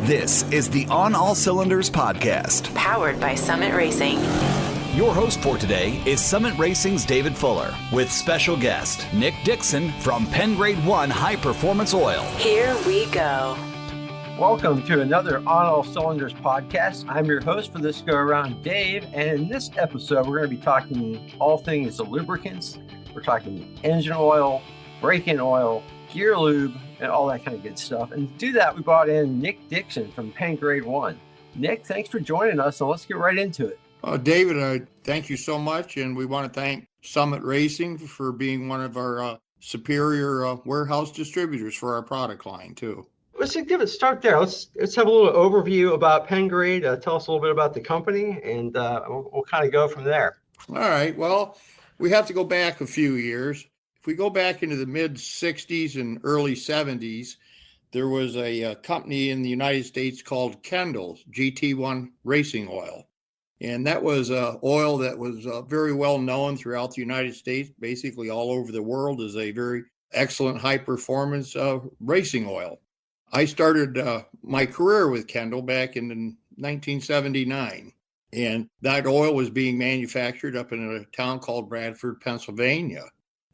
This is the On All Cylinders podcast, powered by Summit Racing. Your host for today is Summit Racing's David Fuller, with special guest Nick Dixon from PennGrade 1 High Performance Oil. Here we go. Welcome to another On All Cylinders podcast. I'm your host for this go-around, Dave, and in this episode, we're going to be talking all things lubricants. We're talking engine oil, brake-in oil, gear lube, and all that kind of good stuff. And to do that, we brought in Nick Dixon from PennGrade 1. Nick, thanks for joining us, and let's get right into it. David, thank you so much, and we want to thank Summit Racing for being one of our superior warehouse distributors for our product line, too. Let's start there. Let's have a little overview about PennGrade. Tell us a little bit about the company, and we'll kind of go from there. All right. Well, we have to go back a few years. If we go back into the mid-'60s and early '70s, there was a company in the United States called Kendall, GT1 Racing Oil. And that was oil that was very well known throughout the United States, basically all over the world, as a very excellent high-performance racing oil. I started my career with Kendall back in 1979. And that oil was being manufactured up in a town called Bradford, Pennsylvania.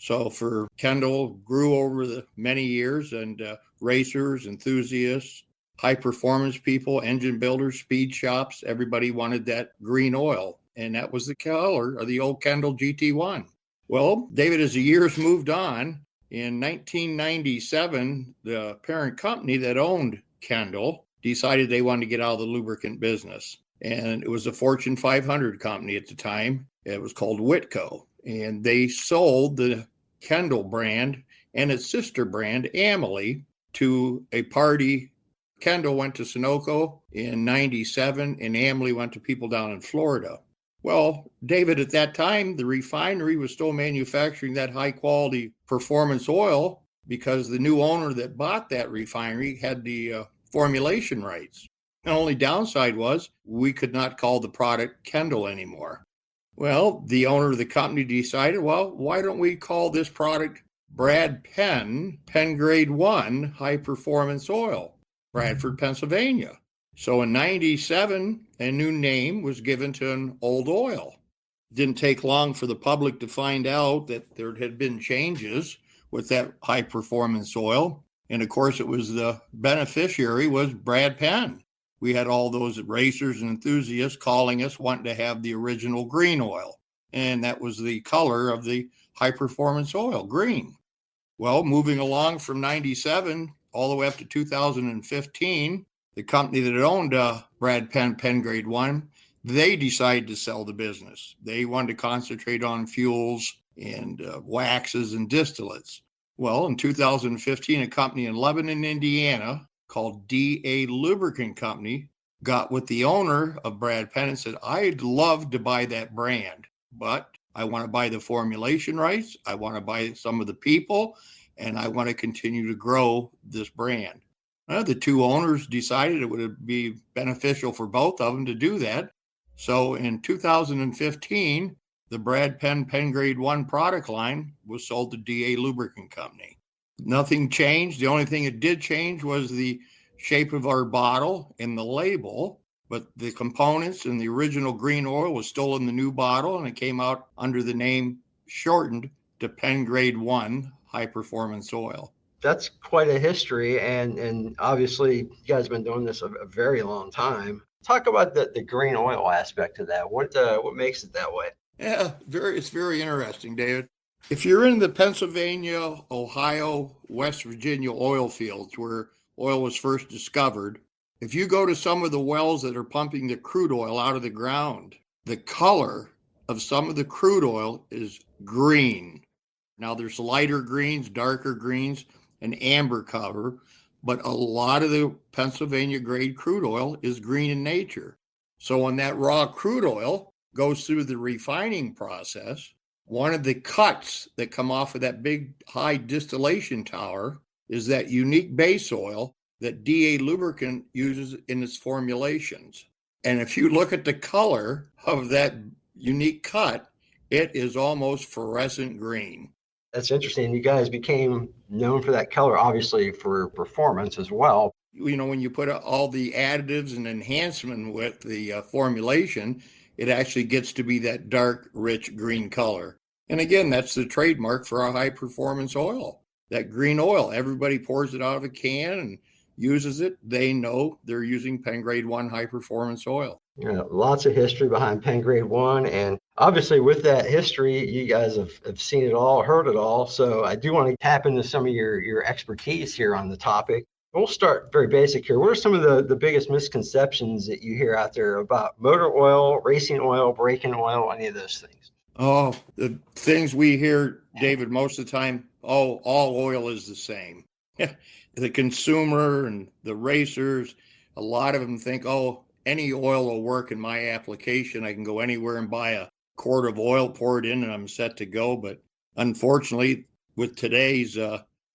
So for Kendall, grew over the many years, and racers, enthusiasts, high performance people, engine builders, speed shops, everybody wanted that green oil. And that was the color of the old Kendall GT1. Well, David, as the years moved on, in 1997, the parent company that owned Kendall decided they wanted to get out of the lubricant business. And it was a Fortune 500 company at the time. It was called Whitco. And they sold the Kendall brand and its sister brand, Amalie, to a party. Kendall went to Sunoco in 97, and Amalie went to people down in Florida. Well, David, at that time, the refinery was still manufacturing that high-quality performance oil because the new owner that bought that refinery had the formulation rights. The only downside was we could not call the product Kendall anymore. Well, the owner of the company decided, well, why don't we call this product Brad Penn, PennGrade 1 High Performance Oil, Bradford, Pennsylvania. So in 97, a new name was given to an old oil. It didn't take long for the public to find out that there had been changes with that high performance oil. And of course, it was the beneficiary was Brad Penn. We had all those racers and enthusiasts calling us wanting to have the original green oil. And that was the color of the high performance oil, green. Well, moving along from 97 all the way up to 2015, the company that owned Brad Penn, PennGrade 1, they decided to sell the business. They wanted to concentrate on fuels and waxes and distillates. Well, in 2015, a company in Lebanon, Indiana, called DA Lubricant Company, got with the owner of Brad Penn and said, I'd love to buy that brand, but I want to buy the formulation rights, I want to buy some of the people, and I want to continue to grow this brand. The two owners decided it would be beneficial for both of them to do that. So in 2015, the Brad Penn PennGrade 1 product line was sold to DA Lubricant Company. Nothing changed. The only thing that did change was the shape of our bottle and the label, but the components and the original green oil was still in the new bottle, and it came out under the name shortened to PennGrade 1 High Performance Oil. That's quite a history, and obviously you guys have been doing this a very long time. Talk about the green oil aspect of that. What makes it that way? Yeah, it's very interesting, David. If you're in the Pennsylvania, Ohio, West Virginia oil fields where oil was first discovered, if you go to some of the wells that are pumping the crude oil out of the ground, the color of some of the crude oil is green. Now there's lighter greens, darker greens, and amber color, but a lot of the Pennsylvania grade crude oil is green in nature. So when that raw crude oil goes through the refining process, one of the cuts that come off of that big high distillation tower is that unique base oil that DA Lubricant uses in its formulations. And if you look at the color of that unique cut, it is almost fluorescent green. That's interesting. You guys became known for that color, obviously for performance as well. When you put all the additives and enhancement with the formulation, it actually gets to be that dark, rich green color. And again, that's the trademark for our high performance oil. That green oil, everybody pours it out of a can and uses it. They know they're using PennGrade 1 high performance oil. Yeah, lots of history behind PennGrade 1. And obviously with that history, you guys have seen it all, heard it all. So I do want to tap into some of your expertise here on the topic. We'll start very basic here. What are some of the biggest misconceptions that you hear out there about motor oil, racing oil, braking oil, any of those things? Oh, the things we hear, David, most of the time, all oil is the same. The consumer and the racers, a lot of them think, any oil will work in my application. I can go anywhere and buy a quart of oil, pour it in, and I'm set to go. But unfortunately, with today's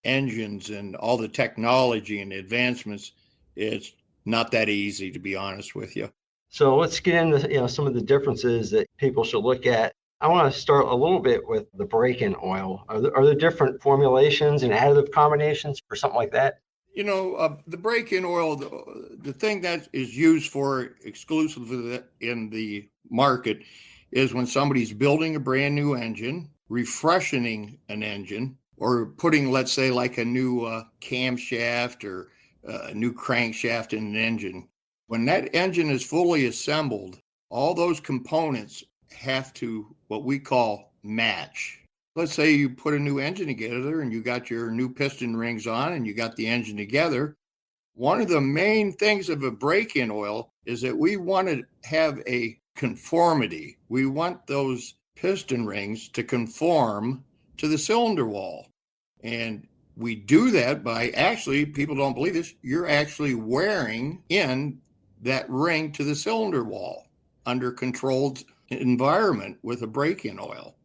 engines and all the technology and advancements, it's not that easy, to be honest with you. So let's get into some of the differences that people should look at. I want to start a little bit with the break-in oil. Are there different formulations and additive combinations for something like that? The break-in oil, the thing that is used for exclusively in the market is when somebody's building a brand new engine, refreshening an engine, or putting, let's say, like a new camshaft or a new crankshaft in an engine. When that engine is fully assembled, all those components have to, what we call, match. Let's say you put a new engine together and you got your new piston rings on and you got the engine together. One of the main things of a break-in oil is that we want to have a conformity. We want those piston rings to conform to the cylinder wall. And we do that by actually, people don't believe this, you're actually wearing in that ring to the cylinder wall under controlled environment with a break-in oil.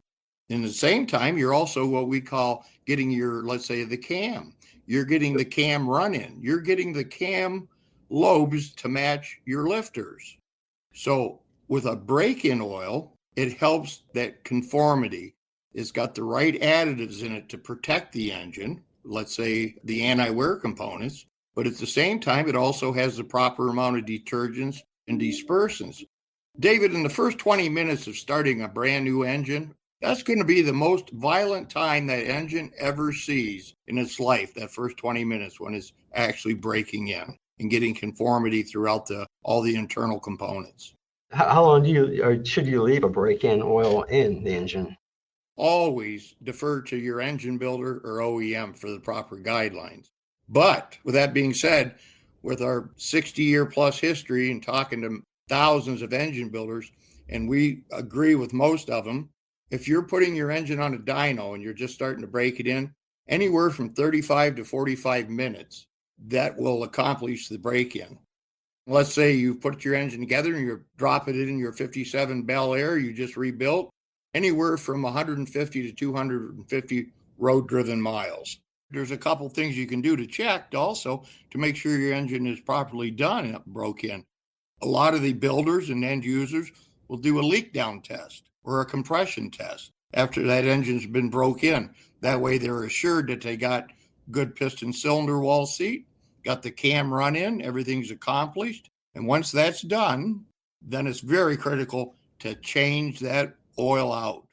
In the same time, you're also what we call getting your, let's say, the cam. You're getting the cam run-in. You're getting the cam lobes to match your lifters. So with a break-in oil, it helps that conformity. It's got the right additives in it to protect the engine, let's say the anti-wear components, but at the same time, it also has the proper amount of detergents and dispersants. David, in the first 20 minutes of starting a brand new engine, that's going to be the most violent time that engine ever sees in its life, that first 20 minutes when it's actually breaking in and getting conformity throughout all the internal components. How long should you leave a break-in oil in the engine? Always defer to your engine builder or OEM for the proper guidelines. But with that being said, with our 60-year plus history and talking to thousands of engine builders, and we agree with most of them, if you're putting your engine on a dyno and you're just starting to break it in, anywhere from 35 to 45 minutes, that will accomplish the break-in. Let's say you put your engine together and you're dropping it in your 57 Bel Air you just rebuilt, anywhere from 150 to 250 road-driven miles. There's a couple things you can do to check also to make sure your engine is properly done and broke in. A lot of the builders and end users will do a leak down test or a compression test after that engine's been broke in. That way they're assured that they got good piston cylinder wall seat, got the cam run in, everything's accomplished. And once that's done, then it's very critical to change that oil out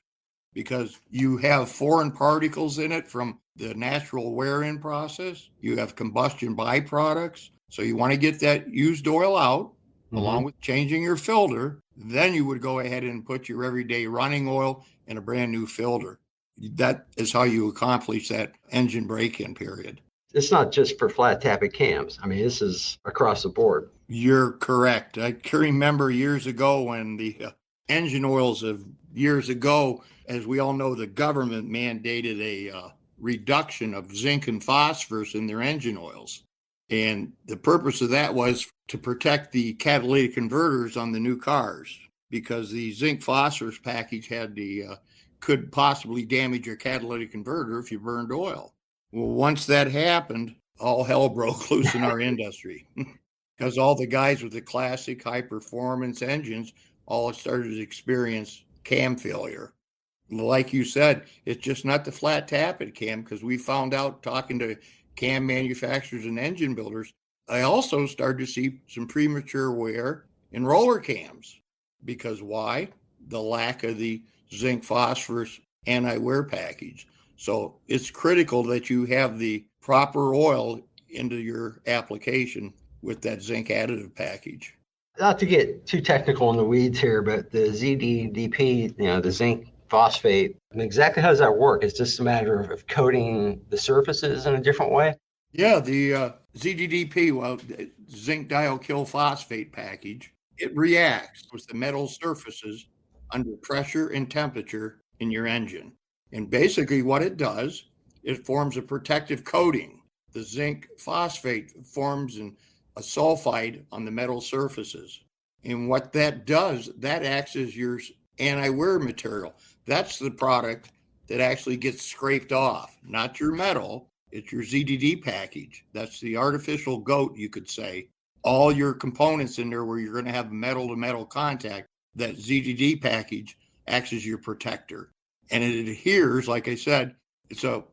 because you have foreign particles in it from the natural wear-in process. You have combustion byproducts. So you want to get that used oil out along with changing your filter. Then you would go ahead and put your everyday running oil in a brand new filter. That is how you accomplish that engine break-in period. It's not just for flat tapping cams. I mean, this is across the board. You're correct. I can remember years ago when the engine oils of years ago, as we all know, the government mandated a reduction of zinc and phosphorus in their engine oils. And the purpose of that was to protect the catalytic converters on the new cars because the zinc phosphorus package could possibly damage your catalytic converter if you burned oil. Well, once that happened, all hell broke loose in our industry because all the guys with the classic high performance engines all started to experience cam failure. Like you said, it's just not the flat tappet cam because we found out talking to cam manufacturers and engine builders, I also started to see some premature wear in roller cams. Because why? The lack of the zinc phosphorus anti-wear package. So it's critical that you have the proper oil into your application with that zinc additive package. Not to get too technical in the weeds here, but the ZDDP, the zinc phosphate, exactly how does that work? It's just a matter of coating the surfaces in a different way? Yeah, the ZDDP, zinc dialkyl phosphate package, it reacts with the metal surfaces under pressure and temperature in your engine. And basically what it does, it forms a protective coating. The zinc phosphate forms a sulfide on the metal surfaces. And what that does, that acts as your anti-wear material. That's the product that actually gets scraped off, not your metal. It's your ZDD package. That's the artificial goat, you could say. All your components in there where you're going to have metal-to-metal contact, that ZDD package acts as your protector. And it adheres, like I said, it's a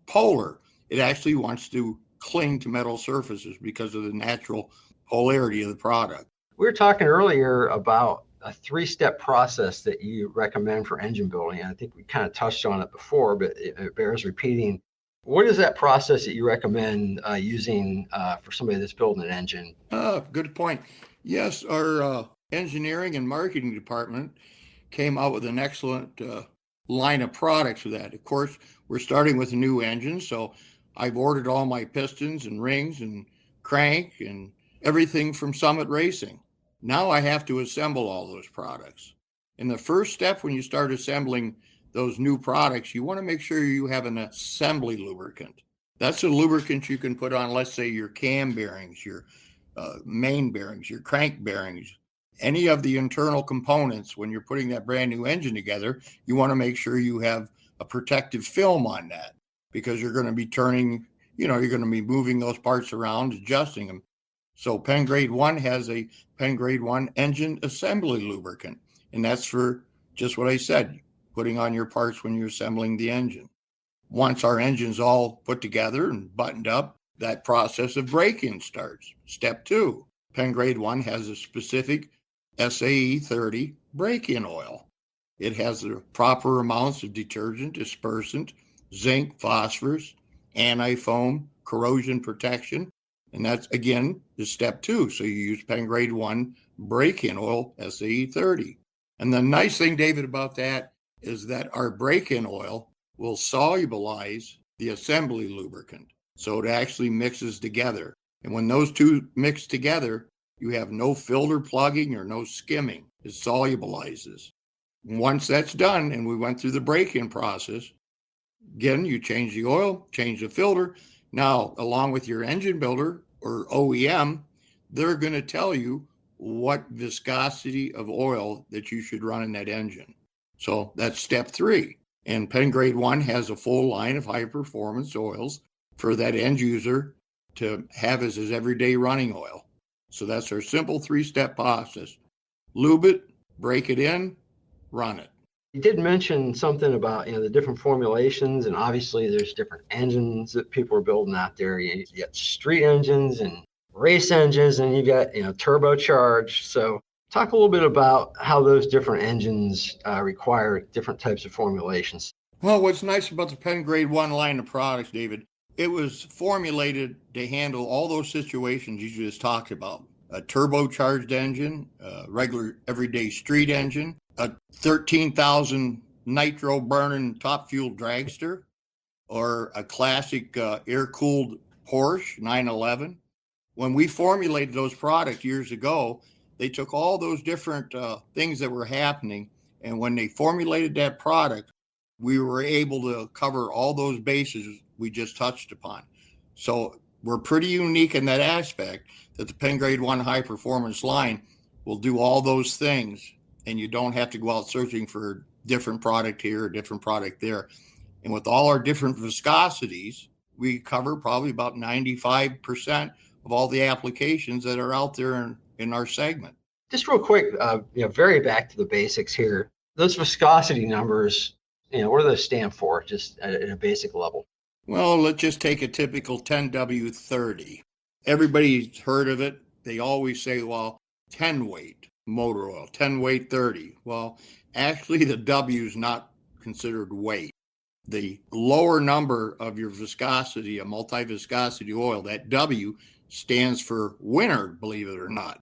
polar. It actually wants to cling to metal surfaces because of the natural polarity of the product. We were talking earlier about a 3-step process that you recommend for engine building. I think we kind of touched on it before, but it bears repeating. What is that process that you recommend using for somebody that's building an engine? Good point. Yes, our engineering and marketing department came out with an excellent line of products for that. Of course, we're starting with a new engine, so I've ordered all my pistons and rings and crank and everything from Summit Racing. Now I have to assemble all those products. And the first step when you start assembling those new products, you want to make sure you have an assembly lubricant. That's a lubricant you can put on, let's say, your cam bearings, your main bearings, your crank bearings, any of the internal components. When you're putting that brand new engine together, you want to make sure you have a protective film on that, because you're going to be turning, you're going to be moving those parts around, adjusting them. So PennGrade 1 has a PennGrade 1 engine assembly lubricant, and that's for just what I said, putting on your parts when you're assembling the engine. Once our engine's all put together and buttoned up, that process of break-in starts. Step 2, PennGrade 1 has a specific SAE 30 break-in oil. It has the proper amounts of detergent, dispersant, zinc, phosphorus, anti-foam, corrosion protection, and that's, again, the step 2. So you use PennGrade 1 break-in oil, SAE 30. And the nice thing, David, about that is that our break-in oil will solubilize the assembly lubricant. So it actually mixes together. And when those two mix together, you have no filter plugging or no skimming. It solubilizes. Once that's done, and we went through the break-in process, again, you change the oil, change the filter. Now, along with your engine builder or OEM, they're going to tell you what viscosity of oil that you should run in that engine. So that's step 3. And PennGrade 1 has a full line of high-performance oils for that end user to have as his everyday running oil. So that's our simple 3-step process. Lube it, break it in, run it. You did mention something about the different formulations, and obviously there's different engines that people are building out there. You got street engines and race engines, and you got turbocharged. So talk a little bit about how those different engines require different types of formulations. Well, what's nice about the PennGrade 1 line of products, David, it was formulated to handle all those situations you just talked about. A turbocharged engine, a regular everyday street engine, a 13,000 nitro burning top fuel dragster, or a classic air-cooled Porsche 911. When we formulated those products years ago, they took all those different things that were happening, and when they formulated that product, we were able to cover all those bases we just touched upon. So we're pretty unique in that aspect, that the PennGrade 1 high performance line will do all those things, and you don't have to go out searching for a different product here, a different product there. And with all our different viscosities, we cover probably about 95% of all the applications that are out there in our segment. Just real quick, very back to the basics here. Those viscosity numbers, what do those stand for, just at a basic level? Well, let's just take a typical 10W30. everybody's heard of it. They always say, well, 10 weight motor oil, 10 weight 30. Well, actually, the W is not considered weight. The lower number of your viscosity, a multi-viscosity oil, that W stands for winner, believe it or not,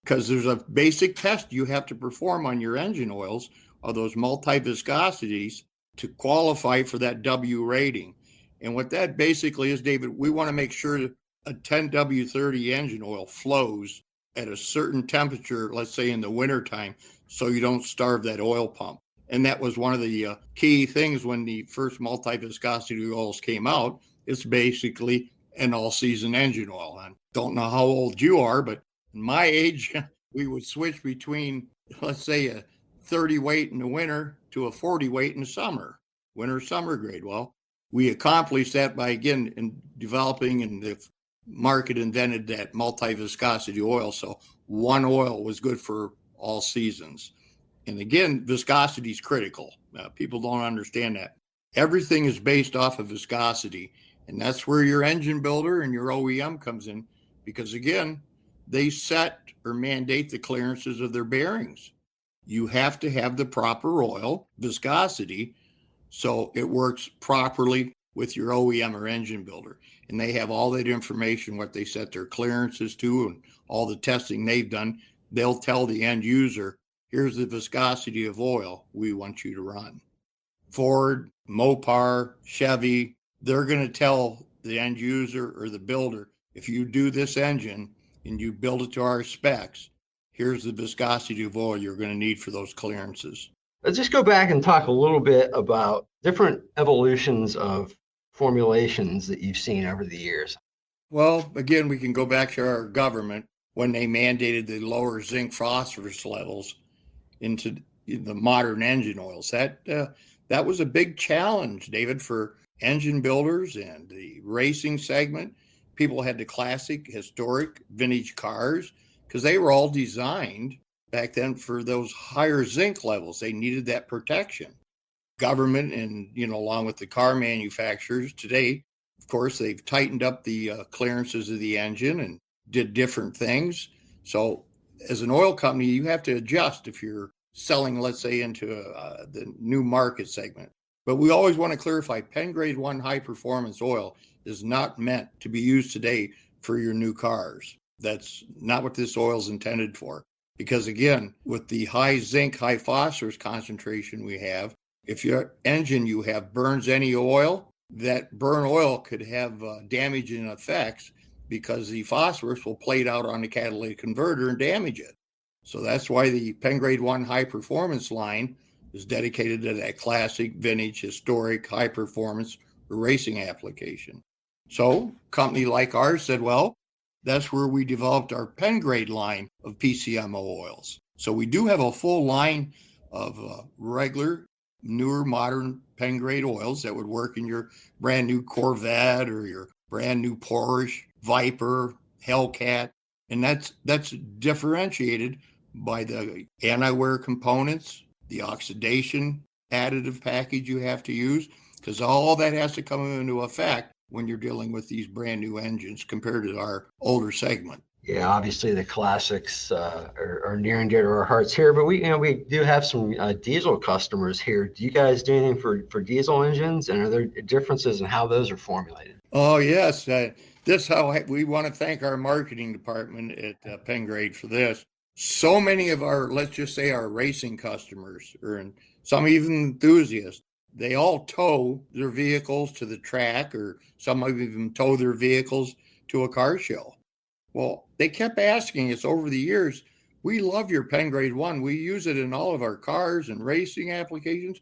because there's a basic test you have to perform on your engine oils of those multi-viscosities to qualify for that W rating. And what that basically is, David, we want to make sure that a 10W30 engine oil flows at a certain temperature, let's say in the wintertime, so you don't starve that oil pump. And that was one of the key things when the first multi-viscosity oils came out. It's basically an all-season engine oil. I don't know how old you are, but in my age, we would switch between, let's say, a 30 weight in the winter to a 40 weight in the summer, winter-summer grade. Well, we accomplished that by, again, in developing, and the market invented that multi-viscosity oil. So one oil was good for all seasons. And again, viscosity is critical. People don't understand that. Everything is based off of viscosity. And that's where your engine builder and your OEM comes in, because again, they set or mandate the clearances of their bearings. You have to have the proper oil viscosity so it works properly with your OEM or engine builder. And they have all that information, what they set their clearances to and all the testing they've done. They'll tell the end user, here's the viscosity of oil we want you to run. Ford, Mopar, Chevy, they're going to tell the end user or the builder, if you do this engine and you build it to our specs, here's the viscosity of oil you're going to need for those clearances. Let's just go back and talk a little bit about different evolutions of formulations that you've seen over the years. Well, again, we can go back to our government when they mandated the lower zinc phosphorus levels into the modern engine oils. That was a big challenge, David, for engine builders and the racing segment. People had the classic, historic, vintage cars because they were all designed back then for those higher zinc levels. They needed that protection. Government and, along with the car manufacturers today, of course, they've tightened up the clearances of the engine and did different things. So as an oil company, you have to adjust if you're selling, let's say, into the new market segment. But we always want to clarify, PennGrade 1 high performance oil is not meant to be used today for your new cars. That's not what this oil is intended for. Because again, with the high zinc, high phosphorus concentration we have, if your engine you have burns any oil, that burn oil could have damaging effects because the phosphorus will plate out on the catalytic converter and damage it. So that's why the PennGrade 1 high performance line is dedicated to that classic, vintage, historic, high performance racing application. So a company like ours said, well, that's where we developed our PennGrade line of PCMO oils. So we do have a full line of regular, newer, modern PennGrade oils that would work in your brand new Corvette or your brand new Porsche, Viper, Hellcat. And that's differentiated by the anti-wear components, the oxidation additive package you have to use, because all that has to come into effect when you're dealing with these brand new engines compared to our older segment. Yeah, obviously the classics are near and dear to our hearts here, but we do have some diesel customers here. Do you guys do anything for diesel engines, and are there differences in how those are formulated? Oh, yes. This how we want to thank our marketing department at PennGrade for this. So many of our, let's just say our racing customers, or some even enthusiasts, they all tow their vehicles to the track, or some of them tow their vehicles to a car show. Well, they kept asking us over the years, we love your PennGrade 1. We use it in all of our cars and racing applications.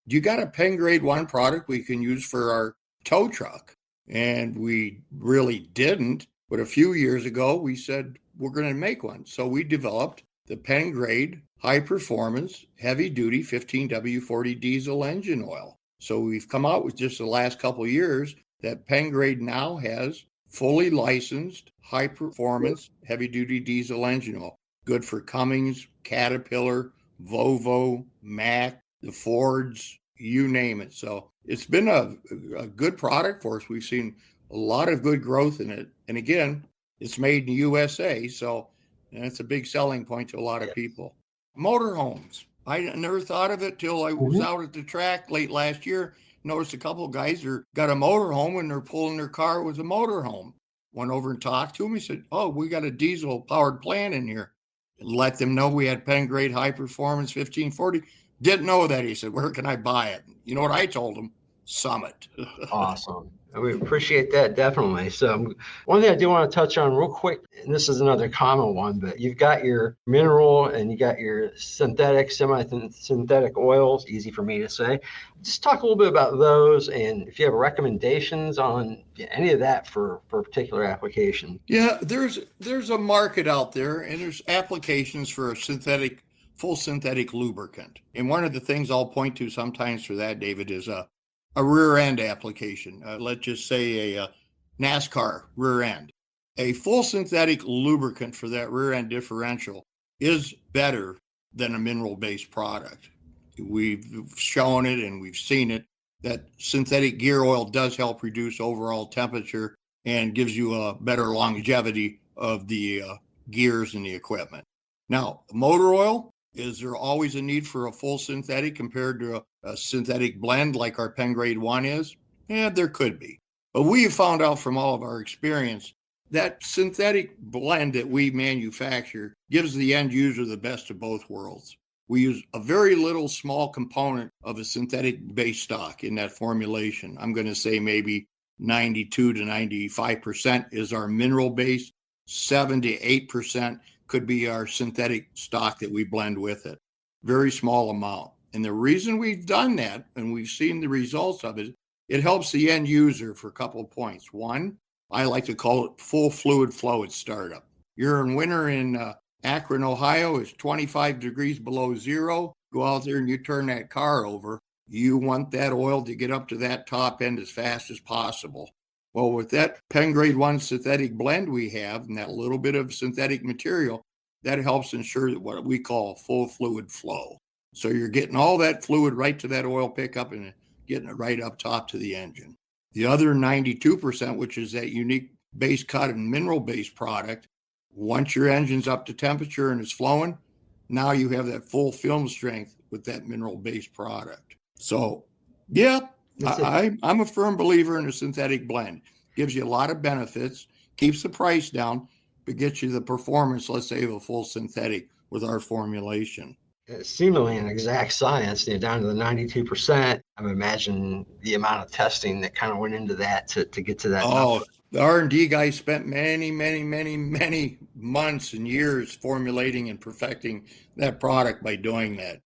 Do you got a PennGrade 1 product we can use for our tow truck? And we really didn't. But a few years ago, we said, we're going to make one. So we developed the PennGrade high performance, heavy duty 15W40 diesel engine oil. So we've come out with just the last couple of years that PennGrade now has fully licensed high performance heavy duty diesel engine oil. Good for Cummins, Caterpillar, Volvo, Mack, the Fords, you name it. So it's been a good product for us. We've seen a lot of good growth in it. And again, It's made in the USA. So that's a big selling point to a lot of people. Motorhomes. I never thought of it till I was out at the track late last year. Noticed a couple of guys got a motorhome and they're pulling their car with a motorhome. Went over and talked to him. He said, "Oh, we got a diesel powered plant in here." Let them know we had PennGrade High Performance 1540. Didn't know that. He said, "Where can I buy it?" You know what I told him? Summit. Awesome. We appreciate that, definitely. So one thing I do want to touch on real quick, and this is another common one, but you've got your mineral and you got your synthetic, semi-synthetic oils, easy for me to say. Just talk a little bit about those, and if you have recommendations on any of that for a particular application. Yeah, there's a market out there, and there's applications for a full synthetic lubricant. And one of the things I'll point to sometimes for that, David, is a rear end application. Let's just say a NASCAR rear end. A full synthetic lubricant for that rear end differential is better than a mineral-based product. We've shown it and we've seen it that synthetic gear oil does help reduce overall temperature and gives you a better longevity of the gears and the equipment. Now, motor oil, is there always a need for a full synthetic compared to a synthetic blend like our PennGrade 1 is? Yeah, there could be. But we have found out from all of our experience that synthetic blend that we manufacture gives the end user the best of both worlds. We use a very little small component of a synthetic base stock in that formulation. I'm going to say maybe 92 to 95% is our mineral base, 7 to 8% could be our synthetic stock that we blend with it. Very small amount. And the reason we've done that, and we've seen the results of it, it helps the end user for a couple of points. One, I like to call it full fluid flow at startup. You're in winter in Akron, Ohio, it's 25 degrees below zero. Go out there and you turn that car over. You want that oil to get up to that top end as fast as possible. Well, with that PennGrade 1 synthetic blend we have and that little bit of synthetic material, that helps ensure that what we call full fluid flow. So you're getting all that fluid right to that oil pickup and getting it right up top to the engine. The other 92%, which is that unique base cut and mineral-based product, once your engine's up to temperature and it's flowing, now you have that full film strength with that mineral-based product. So, yeah, I'm a firm believer in a synthetic blend. Gives you a lot of benefits, keeps the price down, but gets you the performance, let's say, of a full synthetic with our formulation. It's seemingly an exact science, down to the 92%. I'm imagining the amount of testing that kind of went into that to get to that number. The R&D guys spent many months and years formulating and perfecting that product by doing that.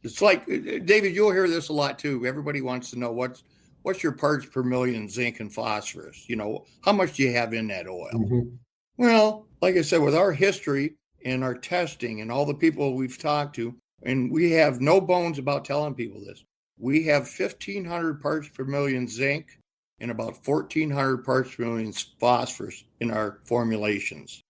It's like, David, you'll hear this a lot too. Everybody wants to know what's your parts per million zinc and phosphorus? You know, how much do you have in that oil? Mm-hmm. Well, like I said, with our history and our testing and all the people we've talked to, and we have no bones about telling people this, we have 1,500 parts per million zinc and about 1,400 parts per million phosphorus in our formulations.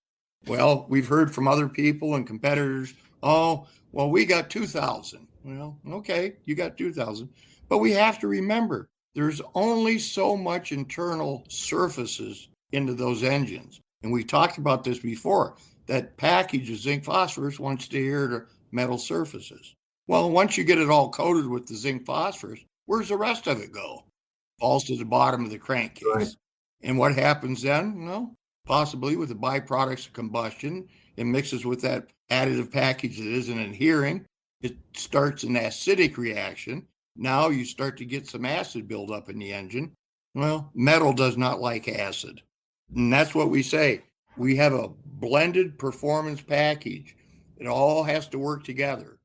Well, we've heard from other people and competitors, oh, well, we got 2,000. Well, okay, you got 2,000. But we have to remember, there's only so much internal surfaces into those engines. And we talked about this before. That package of zinc phosphorus wants to adhere to metal surfaces. Well, once you get it all coated with the zinc phosphorus, where's the rest of it go? Falls to the bottom of the crankcase. Right. And what happens then? Well, possibly with the byproducts of combustion, it mixes with that additive package that isn't adhering. It starts an acidic reaction. Now you start to get some acid buildup in the engine. Well, metal does not like acid. And that's what we say. We have a blended performance package. It all has to work together.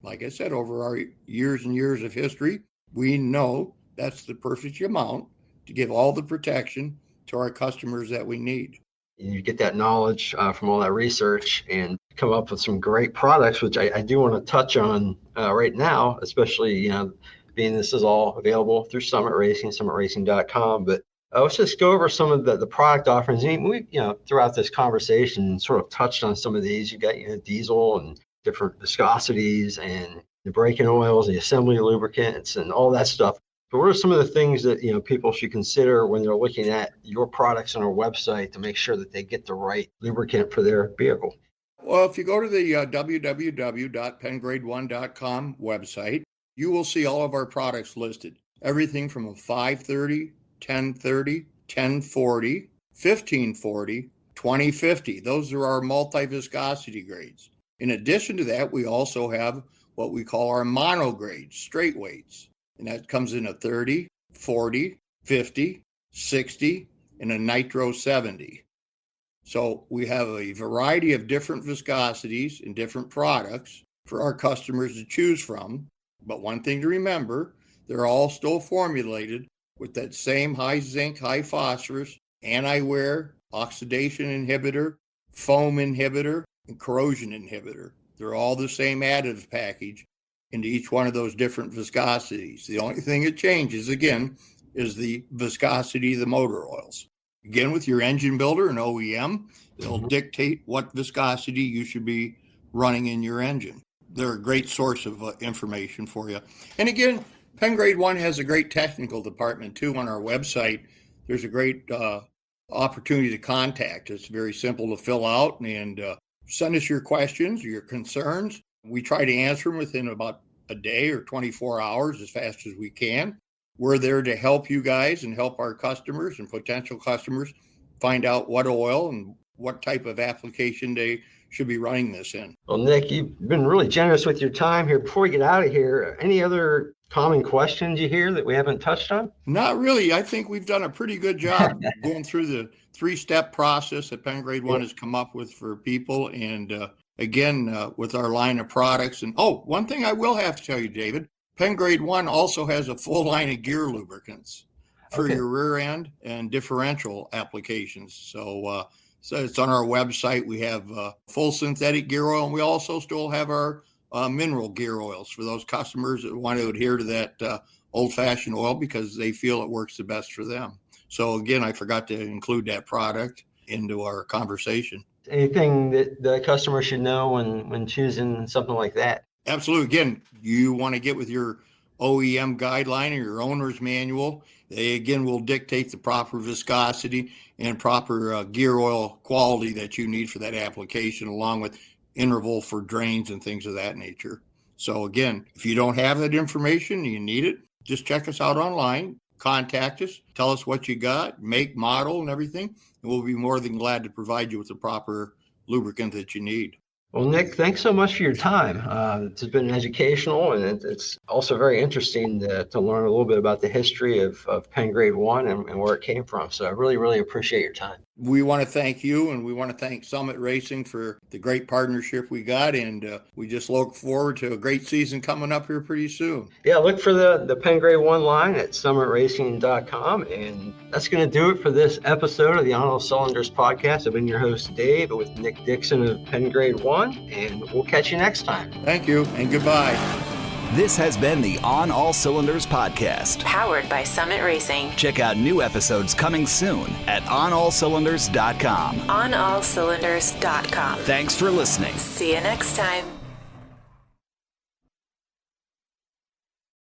Like I said, over our years and years of history, we know that's the perfect amount to give all the protection to our customers that we need. You get that knowledge from all that research and come up with some great products, which I do want to touch on right now, especially, being this is all available through Summit Racing, summitracing.com. But let's just go over some of the product offerings. We, throughout this conversation, sort of touched on some of these. You got diesel and different viscosities and the braking oils, the assembly lubricants, and all that stuff. But what are some of the things that people should consider when they're looking at your products on our website to make sure that they get the right lubricant for their vehicle? Well, if you go to the www.penngrade1.com website, you will see all of our products listed. Everything from a 530, 1030, 1040, 1540, 2050. Those are our multi-viscosity grades. In addition to that, we also have what we call our mono grades, straight weights. And that comes in a 30, 40, 50, 60, and a nitro 70. So we have a variety of different viscosities and different products for our customers to choose from. But one thing to remember, they're all still formulated with that same high zinc, high phosphorus, anti-wear, oxidation inhibitor, foam inhibitor, and corrosion inhibitor. They're all the same additive package into each one of those different viscosities. The only thing that changes, again, is the viscosity of the motor oils. Again, with your engine builder and OEM, they'll dictate what viscosity you should be running in your engine. They're a great source of information for you. And again, PennGrade 1 has a great technical department too on our website. There's a great opportunity to contact. It's very simple to fill out and send us your questions, your concerns. We try to answer them within about a day or 24 hours as fast as we can. We're there to help you guys and help our customers and potential customers find out what oil and what type of application they should be running this in. Well, Nick, you've been really generous with your time here. Before we get out of here, any other common questions you hear that we haven't touched on? Not really. I think we've done a pretty good job going through the 3-step process that PennGrade 1 has come up with for people. And again, with our line of products. And one thing I will have to tell you, David, PennGrade 1 also has a full line of gear lubricants for your rear end and differential applications. So it's on our website. We have full synthetic gear oil, and we also still have our mineral gear oils for those customers that want to adhere to that old-fashioned oil because they feel it works the best for them. So again, I forgot to include that product into our conversation. Anything that the customer should know when choosing something like that? Absolutely. Again, you want to get with your OEM guideline or your owner's manual. They, again, will dictate the proper viscosity and proper gear oil quality that you need for that application, along with interval for drains and things of that nature. So again, if you don't have that information, you need it, just check us out online, contact us, tell us what you got, make, model, and everything, and we'll be more than glad to provide you with the proper lubricant that you need. Well, Nick, thanks so much for your time. It's been educational, and it's also very interesting to learn a little bit about the history of PennGrade 1 and where it came from. So I really, really appreciate your time. We want to thank you, and we want to thank Summit Racing for the great partnership we got, and we just look forward to a great season coming up here pretty soon. Yeah, look for the PennGrade 1 line at summitracing.com, and that's going to do it for this episode of the OnAllCylinders podcast. I've been your host, Dave, with Nick Dixon of PennGrade 1, and we'll catch you next time. Thank you, and goodbye. This has been the On All Cylinders podcast. Powered by Summit Racing. Check out new episodes coming soon at OnAllCylinders.com. OnAllCylinders.com. Thanks for listening. See you next time.